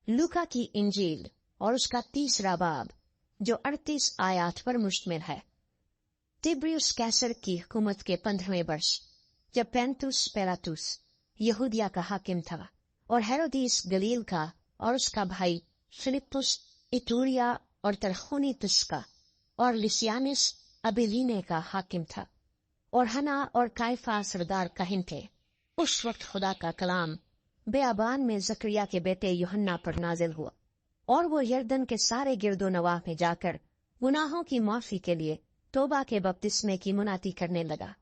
लूका की इंजील और उसका 3रा बाब जो 38 आयात पर मुश्तमिल है। तिब्रियुस कैसर की हुकूमत के 15वें वर्ष जब पेंतुस पिलातुस यहूदिया का हाकिम था और हेरोदिस गलील का और उसका भाई फिलिप्पुस इतूरिया और तरखोनीतुस का और लिसियानिस अबिलीने का हाकिम था और हना और कायफा सरदार काहिन थे। उस वक्त खुदा का कलाम बेआबान में जकरिया के बेटे यूहन्ना पर नाजिल हुआ और वो यरदन के सारे गिरदो नवाह में जाकर गुनाहों की माफी के लिए तोबा के बपतिस्मे की मुनादी करने लगा,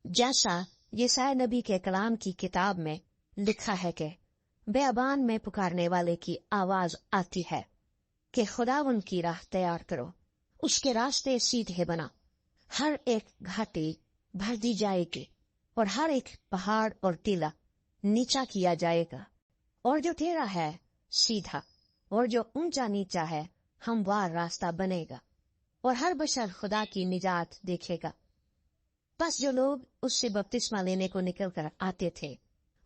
जैसा यशायाह नबी के कलाम की किताब में लिखा है कि बेआबान में पुकारने वाले की आवाज आती है कि खुदा उनकी राह तैयार करो, उसके रास्ते सीधे बना। हर एक घाटी भर दी जाएगी और हर एक पहाड़ और टीला नीचा किया जाएगा, और जो टेढ़ा है सीधा और जो ऊंचा नीचा है हमवार रास्ता बनेगा, और हर बशर खुदा की निजात देखेगा। बस जो लोग उससे बपतिस्मा लेने को निकल कर आते थे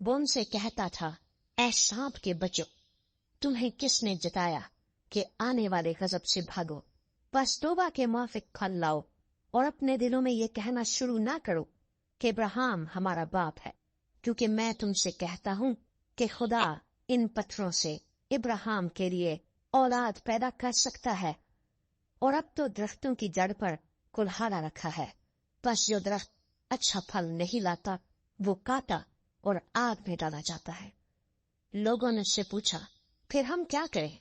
वो उनसे कहता था, ऐ सांप के बच्चों, तुम्हें किसने जताया कि आने वाले गजब से भागो? बस तौबा के मुआफिक फल लाओ और अपने दिलों में ये कहना शुरू ना करो कि अब्राहम हमारा बाप है, क्योंकि मैं तुमसे कहता हूँ कि खुदा इन पत्थरों से इब्राहिम के लिए औलाद पैदा कर सकता है। और अब तो दरख्तों की जड़ पर कुल्हाड़ा रखा है, बस जो दरख्त अच्छा फल नहीं लाता वो काटा और आग में डाला जाता है। लोगों ने उससे पूछा, फिर हम क्या करें?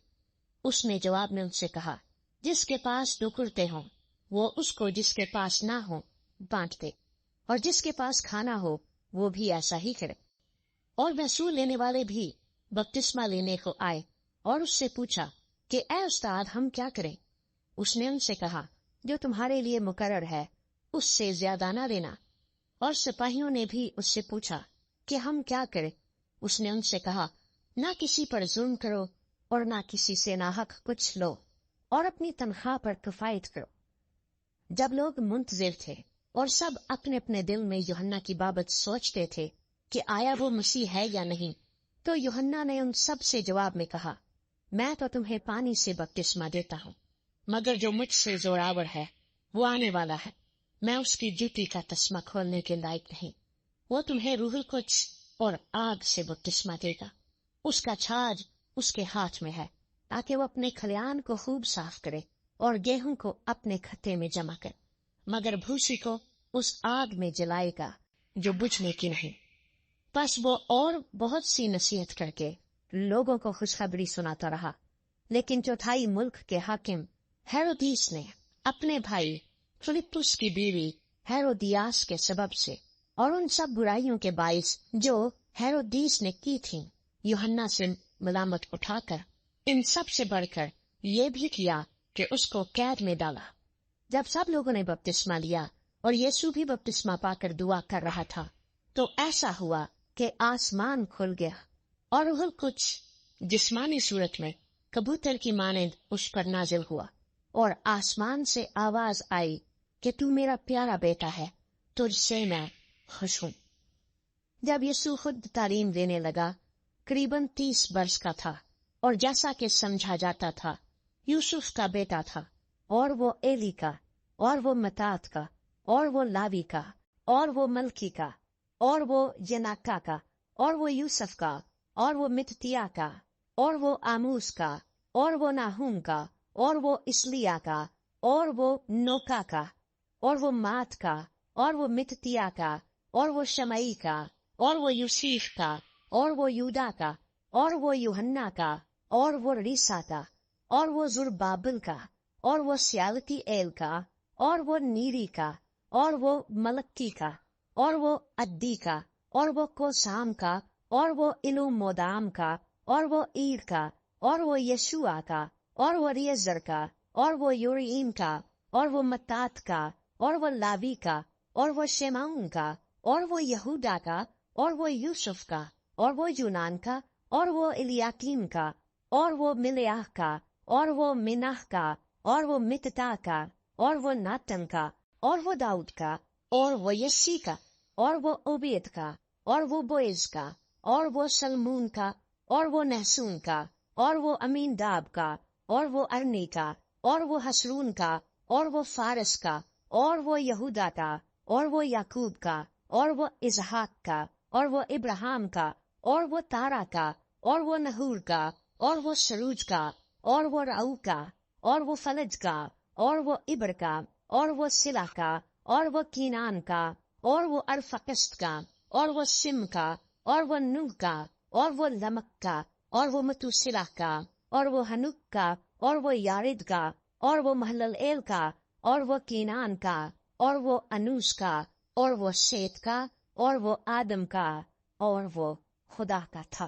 उसने जवाब में उनसे कहा, जिसके पास 2 कुर्ते हों वो उसको जिसके पास ना हो बांट दे, और जिसके पास खाना हो वो भी ऐसा ही करे। और वसूल लेने वाले भी बपतिस्मा लेने को आए और उससे पूछा कि ऐ उस्ताद, हम क्या करें? उसने उनसे कहा, जो तुम्हारे लिए मुकर्रर है उससे ज्यादा ना लेना। और सिपाहियों ने भी उससे पूछा कि हम क्या करें? उसने उनसे कहा, ना किसी पर जुल्म करो और ना किसी से नाहक कुछ लो, और अपनी तनख्वाह पर किफायत करो। जब लोग मुंतजिर थे और सब अपने अपने दिल में यूहन्ना की बाबत सोचते थे कि आया वो मसीह है या नहीं, तो यूहन्ना ने उन सब से जवाब में कहा, मैं तो तुम्हें पानी से बपतिस्मा देता हूँ, मगर जो मुझसे जोरावर है वो आने वाला है, मैं उसकी जूती का तस्मा खोलने के लायक नहीं। वो तुम्हें रूहुल कुद्स और आग से बपतिस्मा देगा। उसका छाज उसके हाथ में है, ताकि वो अपने खलियान को खूब साफ करे और गेहूं को अपने खत्ते में जमा करे, मगर भूसी को उस आग में जलाएगा जो बुझने की नहीं। बस वो और बहुत सी नसीहत करके लोगों को खुशखबरी सुनाता रहा, लेकिन चौथाई मुल्क के हाकिम हेरोदिस ने अपने भाई फिलिप्पुस की बीवी हेरोदियास के सबब से और उन सब बुराइयों के बाइस जो हेरोदिस ने की थी यूहन्ना से मलामत उठाकर इन सब से बढ़कर ये भी किया कि उसको कैद में डाला। जब सब लोगों ने बपतिस्मा लिया और यीशु भी बपतिस्मा पाकर दुआ कर रहा था, तो ऐसा हुआ कि आसमान खुल गया और रूहुल कुद्स जिस्मानी सूरत में कबूतर की मानंद उस पर नाजिल हुआ, और आसमान से आवाज आई कि तू मेरा प्यारा बेटा है, तुझसे मैं खुश हूँ। जब यीशु खुद तालीम देने लगा, करीबन 30 वर्ष का था, और जैसा कि समझा जाता था यूसुफ का बेटा था, और वो एली का, और वो मतात का, और वो लावी का, और वो मलकी का, और वो जनाका का, और वो यूसुफ का, और वो मिततिया का, और वो आमूस का, और वो नाहूम का, और वो इसलिया का, और वो नोका का, और वो मात का, और वो मिततिया का, और वो शमई का, और वो यूसीफ का, और वो यूदा का, और वो यूहन्ना का, और वो रीसा का, और वो जुरबाबिल का, और वो स्यालती एल का, और वो नीरी का, और वो मलक्की का, और वो अद्दी का, और वो कोसाम का, और वो इलुमोदाम का, और वो ईर का, और वो यशुआ का, और वो रियजर का, और वो यूरीम का, और वो मतात का, और वो लावी का, और वो शेमाउन का, और वो यहूदा का, और वो यूसुफ का, और वो यूनान का, और वो इलियाकीम का, और वो मिलियाह का, और वो मिनाह का, और वो मितता का, और वो नातन का, और वो दाऊद का, और वो यस्सी का, और वो ओबेद का, और वो बोएज का, और वो सलमून का, और वो नहसून का, اور وہ امین داب کا، اور وہ ارنی کا، اور وہ حسرون کا، اور وہ فارس کا، اور وہ یہودا کا، اور وہ یعقوب کا، اور وہ اسحاق کا، اور وہ ابراہیم کا، اور وہ تارا کا، اور وہ نحور کا، اور وہ سروج کا، اور وہ رعو کا، اور وہ فلج کا، اور وہ ابر کا، اور وہ سلا کا، اور وہ کینان کا، اور وہ ارفقست کا، اور وہ سم کا، اور وہ نوح کا، اور وہ لمک کا، اور وہ متوسلا کا، اور وہ ہنوک کا، اور وہ یارد کا، اور وہ محلل کا، اور وہ کینان کا، اور وہ انوس کا، اور وہ شیت کا، اور وہ آدم کا، اور وہ خدا کا تھا۔